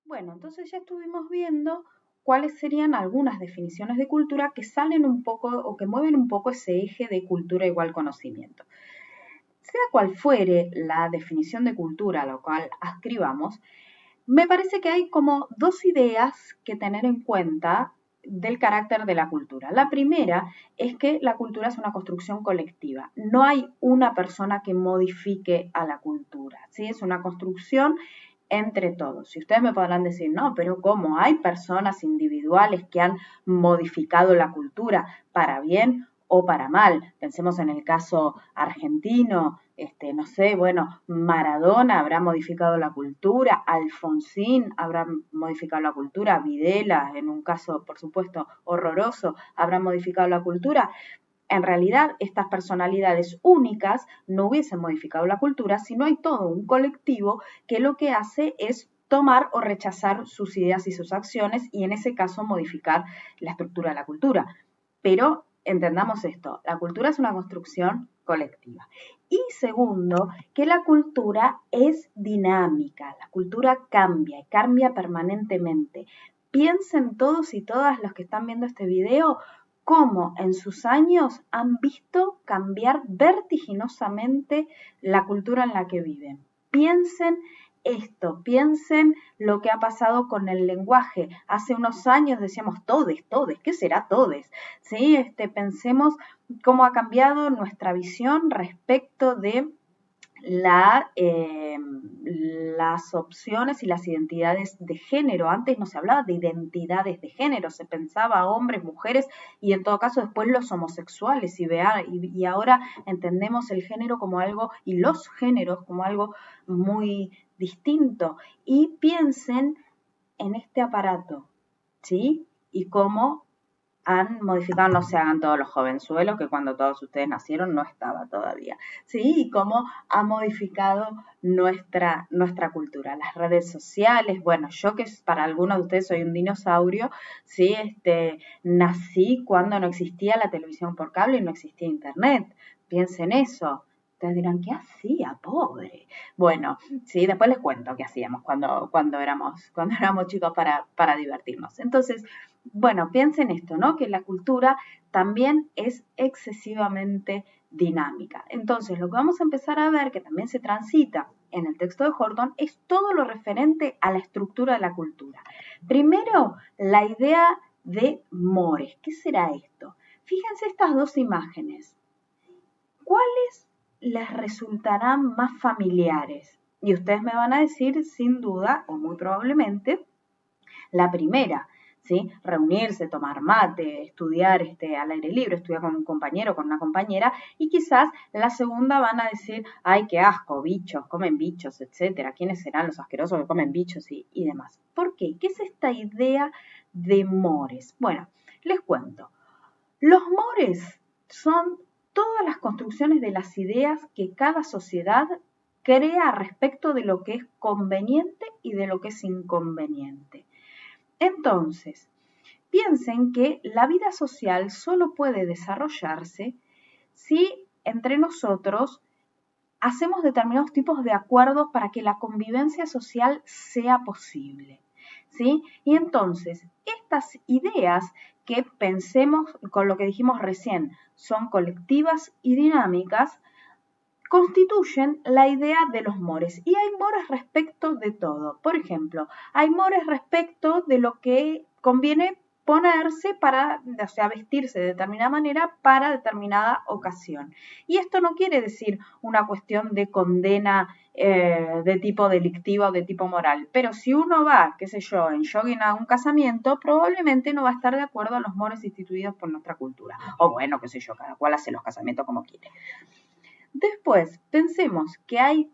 Bueno, entonces ya estuvimos viendo cuáles serían algunas definiciones de cultura que salen un poco o que mueven un poco ese eje de cultura igual conocimiento. Sea cual fuere la definición de cultura a la cual ascribamos, me parece que hay como dos ideas que tener en cuenta del carácter de la cultura. La primera es que la cultura es una construcción colectiva. No hay una persona que modifique a la cultura, ¿sí? Es una construcción entre todos. Y ustedes me podrán decir, no, pero ¿cómo? Hay personas individuales que han modificado la cultura para bien o para mal. Pensemos en el caso argentino, no sé, bueno, Maradona habrá modificado la cultura, Alfonsín habrá modificado la cultura, Videla, en un caso, por supuesto, horroroso, habrá modificado la cultura. En realidad, estas personalidades únicas no hubiesen modificado la cultura, sino hay todo un colectivo que lo que hace es tomar o rechazar sus ideas y sus acciones y en ese caso modificar la estructura de la cultura. Pero entendamos esto, la cultura es una construcción colectiva. Y segundo, que la cultura es dinámica, la cultura cambia y cambia permanentemente. Piensen todos y todas los que están viendo este video cómo en sus años han visto cambiar vertiginosamente la cultura en la que viven. Piensen esto, piensen lo que ha pasado con el lenguaje. Hace unos años decíamos todes, todes, ¿qué será todes? ¿Sí? Pensemos cómo ha cambiado nuestra visión respecto de las opciones y las identidades de género. Antes no se hablaba de identidades de género, se pensaba hombres, mujeres y en todo caso después los homosexuales y ahora entendemos el género como algo y los géneros como algo muy distinto. Y piensen en este aparato, ¿sí? Y cómo han modificado, no se hagan todos los jovenzuelos, que cuando todos ustedes nacieron no estaba todavía, ¿sí? Y cómo ha modificado nuestra cultura. Las redes sociales, bueno, yo que para algunos de ustedes soy un dinosaurio, ¿sí? Nací cuando no existía la televisión por cable y no existía internet. Piensen eso. Ustedes dirán, ¿qué hacía, pobre? Bueno, sí, después les cuento qué hacíamos cuando éramos chicos para divertirnos. Entonces, bueno, piensen esto, ¿no? Que la cultura también es excesivamente dinámica. Entonces, lo que vamos a empezar a ver, que también se transita en el texto de Horton, es todo lo referente a la estructura de la cultura. Primero, la idea de mores. ¿Qué será esto? Fíjense estas dos imágenes. ¿Cuáles les resultarán más familiares? Y ustedes me van a decir, sin duda, o muy probablemente, la primera, ¿sí? Reunirse, tomar mate, estudiar al aire libre, estudiar con un compañero, con una compañera, y quizás la segunda van a decir, ay, qué asco, bichos, comen bichos, etcétera, ¿quiénes serán los asquerosos que comen bichos y demás? ¿Por qué? ¿Qué es esta idea de mores? Bueno, les cuento. Los mores son todas las construcciones de las ideas que cada sociedad crea respecto de lo que es conveniente y de lo que es inconveniente. Entonces, piensen que la vida social solo puede desarrollarse si entre nosotros hacemos determinados tipos de acuerdos para que la convivencia social sea posible, ¿sí? Y entonces, estas ideas que pensemos con lo que dijimos recién, son colectivas y dinámicas, constituyen la idea de los mores. Y hay mores respecto de todo. Por ejemplo, hay mores respecto de lo que conviene ponerse para, o sea, vestirse de determinada manera para determinada ocasión. Y esto no quiere decir una cuestión de condena de tipo delictiva o de tipo moral, pero si uno va, qué sé yo, en jogging a un casamiento, probablemente no va a estar de acuerdo a los mores instituidos por nuestra cultura. O bueno, qué sé yo, cada cual hace los casamientos como quiere. Después, pensemos que hay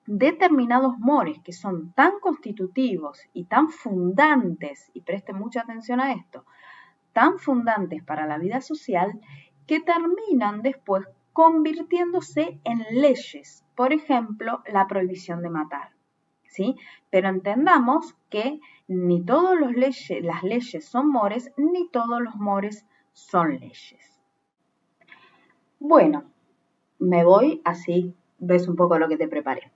determinados mores que son tan constitutivos y tan fundantes, y presten mucha atención a esto, tan fundantes para la vida social, que terminan después convirtiéndose en leyes. Por ejemplo, la prohibición de matar, ¿sí? Pero entendamos que ni todas las leyes son mores, ni todos los mores son leyes. Bueno, me voy, así ves un poco lo que te preparé.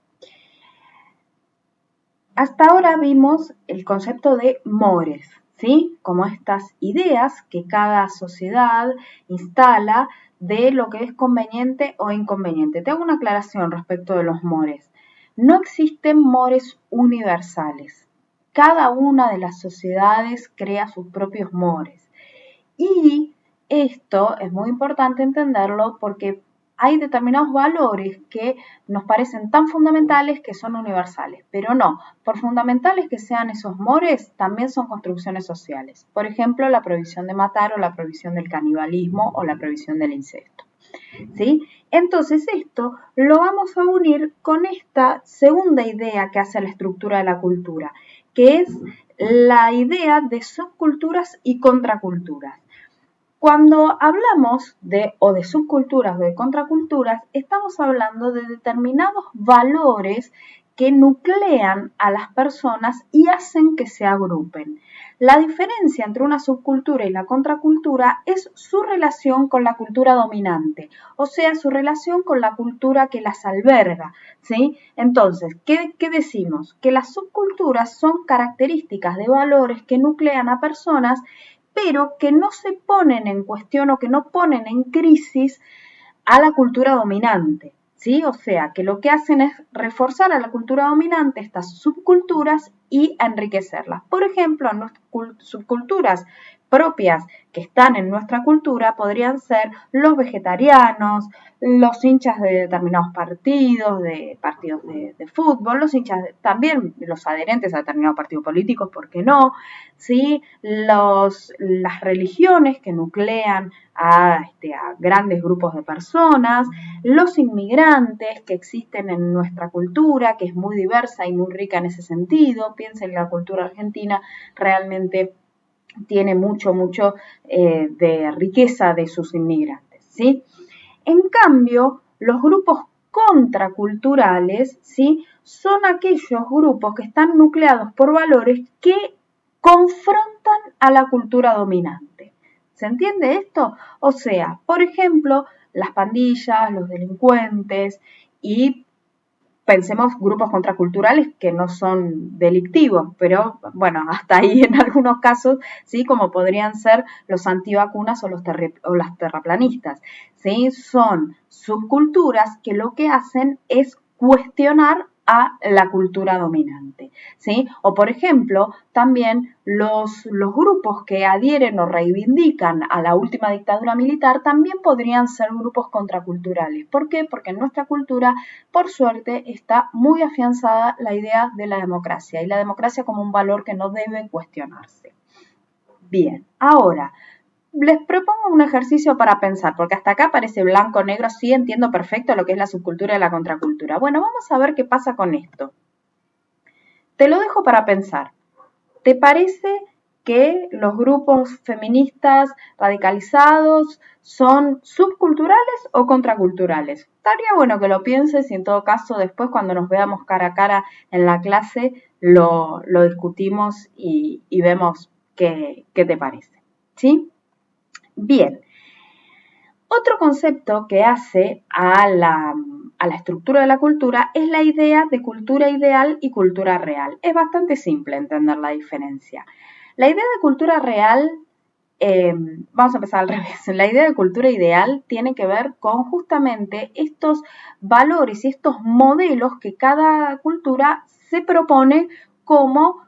Hasta ahora vimos el concepto de mores, ¿sí? Como estas ideas que cada sociedad instala de lo que es conveniente o inconveniente. Te hago una aclaración respecto de los mores. No existen mores universales. Cada una de las sociedades crea sus propios mores. Y esto es muy importante entenderlo porque hay determinados valores que nos parecen tan fundamentales que son universales, pero no, por fundamentales que sean esos mores, también son construcciones sociales. Por ejemplo, la prohibición de matar o la prohibición del canibalismo o la prohibición del incesto. ¿Sí? Entonces esto lo vamos a unir con esta segunda idea que hace la estructura de la cultura, que es la idea de subculturas y contraculturas. Cuando hablamos de subculturas o de contraculturas, estamos hablando de determinados valores que nuclean a las personas y hacen que se agrupen. La diferencia entre una subcultura y la contracultura es su relación con la cultura dominante, o sea, su relación con la cultura que las alberga, ¿sí? Entonces, ¿qué decimos? Que las subculturas son características de valores que nuclean a personas pero que no se ponen en cuestión o que no ponen en crisis a la cultura dominante, ¿sí? O sea, que lo que hacen es reforzar a la cultura dominante estas subculturas y enriquecerlas. Por ejemplo, subculturas propias que están en nuestra cultura podrían ser los vegetarianos, los hinchas de determinados partidos de fútbol, los hinchas, también los adherentes a determinados partidos políticos, ¿por qué no? ¿Sí? Las religiones que nuclean a grandes grupos de personas, los inmigrantes que existen en nuestra cultura, que es muy diversa y muy rica en ese sentido. Piensen, la cultura argentina realmente tiene mucho de riqueza de sus inmigrantes, ¿sí? En cambio, los grupos contraculturales, ¿sí? Son aquellos grupos que están nucleados por valores que confrontan a la cultura dominante. ¿Se entiende esto? O sea, por ejemplo, las pandillas, los delincuentes y pensemos grupos contraculturales que no son delictivos, pero bueno, hasta ahí en algunos casos, sí, como podrían ser los antivacunas o las terraplanistas, sí, son subculturas que lo que hacen es cuestionar a la cultura dominante, ¿sí? O por ejemplo, también los grupos que adhieren o reivindican a la última dictadura militar también podrían ser grupos contraculturales. ¿Por qué? Porque en nuestra cultura, por suerte, está muy afianzada la idea de la democracia y la democracia como un valor que no debe cuestionarse. Bien, ahora les propongo un ejercicio para pensar, porque hasta acá parece blanco, negro, sí entiendo perfecto lo que es la subcultura y la contracultura. Bueno, vamos a ver qué pasa con esto. Te lo dejo para pensar. ¿Te parece que los grupos feministas radicalizados son subculturales o contraculturales? Estaría bueno que lo pienses y en todo caso después cuando nos veamos cara a cara en la clase lo discutimos y vemos qué te parece. ¿Sí? Bien, otro concepto que hace a la estructura de la cultura es la idea de cultura ideal y cultura real. Es bastante simple entender la diferencia. La idea de cultura real, vamos a empezar al revés, la idea de cultura ideal tiene que ver con justamente estos valores y estos modelos que cada cultura se propone como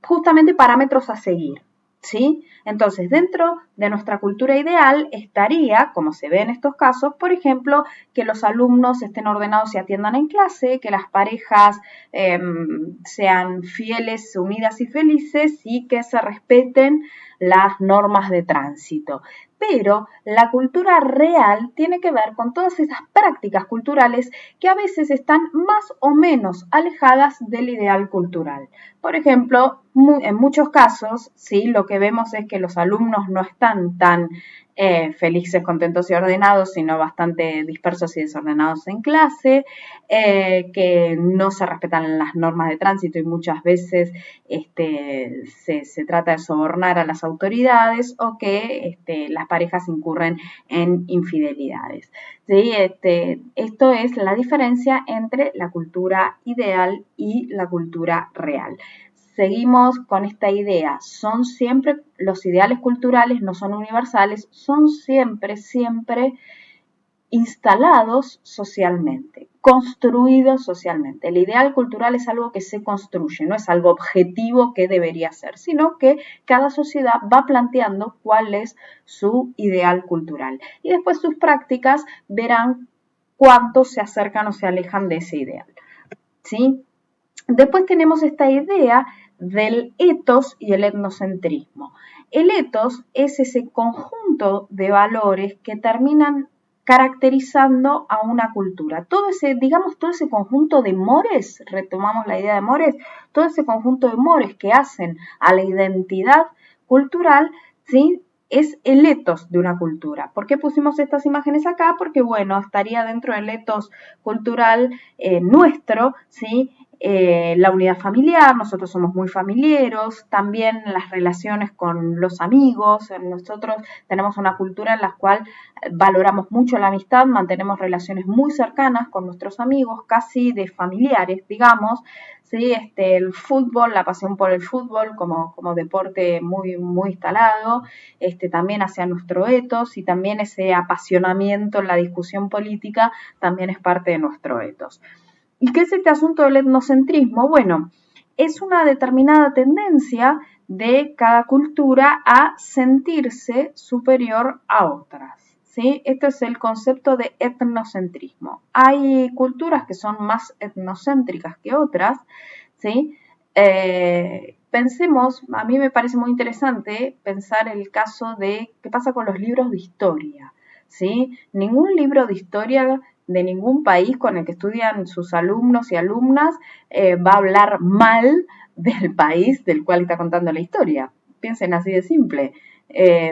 justamente parámetros a seguir. ¿Sí? Entonces, dentro de nuestra cultura ideal estaría, como se ve en estos casos, por ejemplo, que los alumnos estén ordenados y atiendan en clase, que las parejas sean fieles, unidas y felices y que se respeten las normas de tránsito. Pero la cultura real tiene que ver con todas esas prácticas culturales que a veces están más o menos alejadas del ideal cultural. Por ejemplo, en muchos casos, sí, lo que vemos es que los alumnos no están tan felices, contentos y ordenados, sino bastante dispersos y desordenados en clase, que no se respetan las normas de tránsito y muchas veces se trata de sobornar a las autoridades, o que las parejas incurren en infidelidades. ¿Sí? Esto es la diferencia entre la cultura ideal y la cultura real. Seguimos con esta idea, son siempre, los ideales culturales no son universales, son siempre instalados socialmente, construidos socialmente. El ideal cultural es algo que se construye, no es algo objetivo que debería ser, sino que cada sociedad va planteando cuál es su ideal cultural. Y después sus prácticas verán cuánto se acercan o se alejan de ese ideal. ¿Sí? Después tenemos esta idea del etos y el etnocentrismo. El etos es ese conjunto de valores que terminan caracterizando a una cultura. Todo ese conjunto de mores, retomamos la idea de mores, todo ese conjunto de mores que hacen a la identidad cultural, ¿sí? Es el etos de una cultura. ¿Por qué pusimos estas imágenes acá? Porque, bueno, estaría dentro del etos cultural nuestro, ¿sí? La unidad familiar, nosotros somos muy familiares, también las relaciones con los amigos, nosotros tenemos una cultura en la cual valoramos mucho la amistad, mantenemos relaciones muy cercanas con nuestros amigos, casi de familiares, digamos, ¿sí? El fútbol, la pasión por el fútbol como deporte muy, muy instalado, también hacia nuestro etos, y también ese apasionamiento en la discusión política también es parte de nuestro etos. ¿Y qué es este asunto del etnocentrismo? Bueno, es una determinada tendencia de cada cultura a sentirse superior a otras, ¿sí? Este es el concepto de etnocentrismo. Hay culturas que son más etnocéntricas que otras, ¿sí? Pensemos, a mí me parece muy interesante pensar el caso de qué pasa con los libros de historia, ¿sí? Ningún libro de historia de ningún país con el que estudian sus alumnos y alumnas va a hablar mal del país del cual está contando la historia. Piensen así de simple.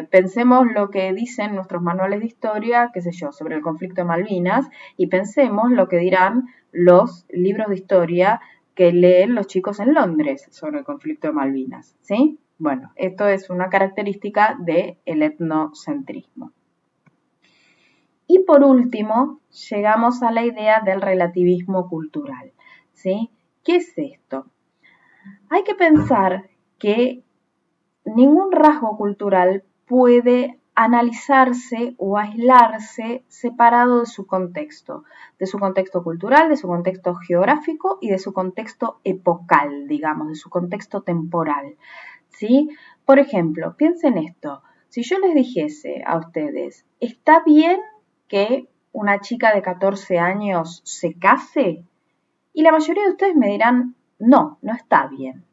Pensemos lo que dicen nuestros manuales de historia, qué sé yo, sobre el conflicto de Malvinas, y pensemos lo que dirán los libros de historia que leen los chicos en Londres sobre el conflicto de Malvinas, ¿sí? Bueno, esto es una característica del etnocentrismo. Y por último, llegamos a la idea del relativismo cultural, ¿sí? ¿Qué es esto? Hay que pensar que ningún rasgo cultural puede analizarse o aislarse separado de su contexto cultural, de su contexto geográfico y de su contexto epocal, digamos, de su contexto temporal, ¿sí? Por ejemplo, piensen esto, si yo les dijese a ustedes, ¿está bien que una chica de 14 años se case? Y la mayoría de ustedes me dirán, no, no está bien.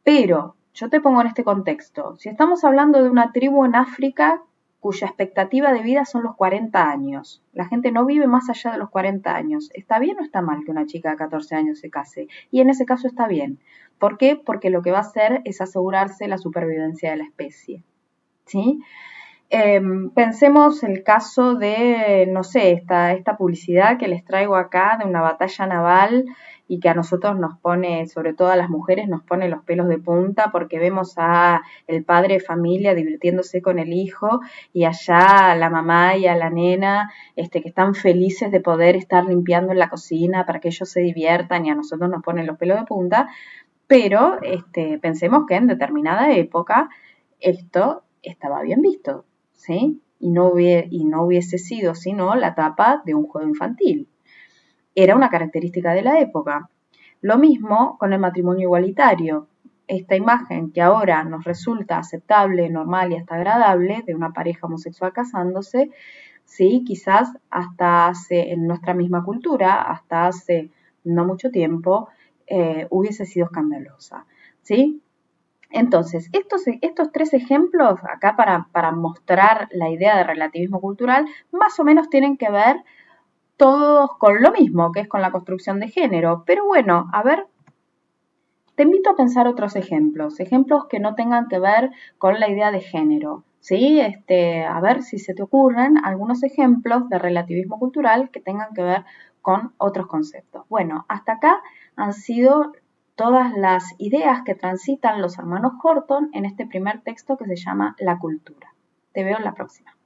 Pero yo te pongo en este contexto, si estamos hablando de una tribu en África cuya expectativa de vida son los 40 años, la gente no vive más allá de los 40 años, ¿está bien o está mal que una chica de 14 años se case? Y en ese caso está bien. ¿Por qué? Porque lo que va a hacer es asegurarse la supervivencia de la especie, ¿sí? Pensemos el caso de, no sé, esta publicidad que les traigo acá de una batalla naval y que a nosotros nos pone, sobre todo a las mujeres, nos pone los pelos de punta porque vemos a el padre de familia divirtiéndose con el hijo y allá a la mamá y a la nena que están felices de poder estar limpiando en la cocina para que ellos se diviertan, y a nosotros nos ponen los pelos de punta, pero pensemos que en determinada época esto estaba bien visto, ¿sí? Y no hubiese sido sino la tapa de un juego infantil. Era una característica de la época. Lo mismo con el matrimonio igualitario. Esta imagen que ahora nos resulta aceptable, normal y hasta agradable de una pareja homosexual casándose, sí, quizás hasta hace, en nuestra misma cultura, hasta hace no mucho tiempo, hubiese sido escandalosa, ¿sí? Entonces, estos tres ejemplos acá para mostrar la idea de relativismo cultural, más o menos tienen que ver todos con lo mismo, que es con la construcción de género. Pero bueno, a ver, te invito a pensar otros ejemplos que no tengan que ver con la idea de género. ¿sí? A ver si se te ocurren algunos ejemplos de relativismo cultural que tengan que ver con otros conceptos. Bueno, hasta acá han sido todas las ideas que transitan los hermanos Horton en este primer texto que se llama La cultura. Te veo en la próxima.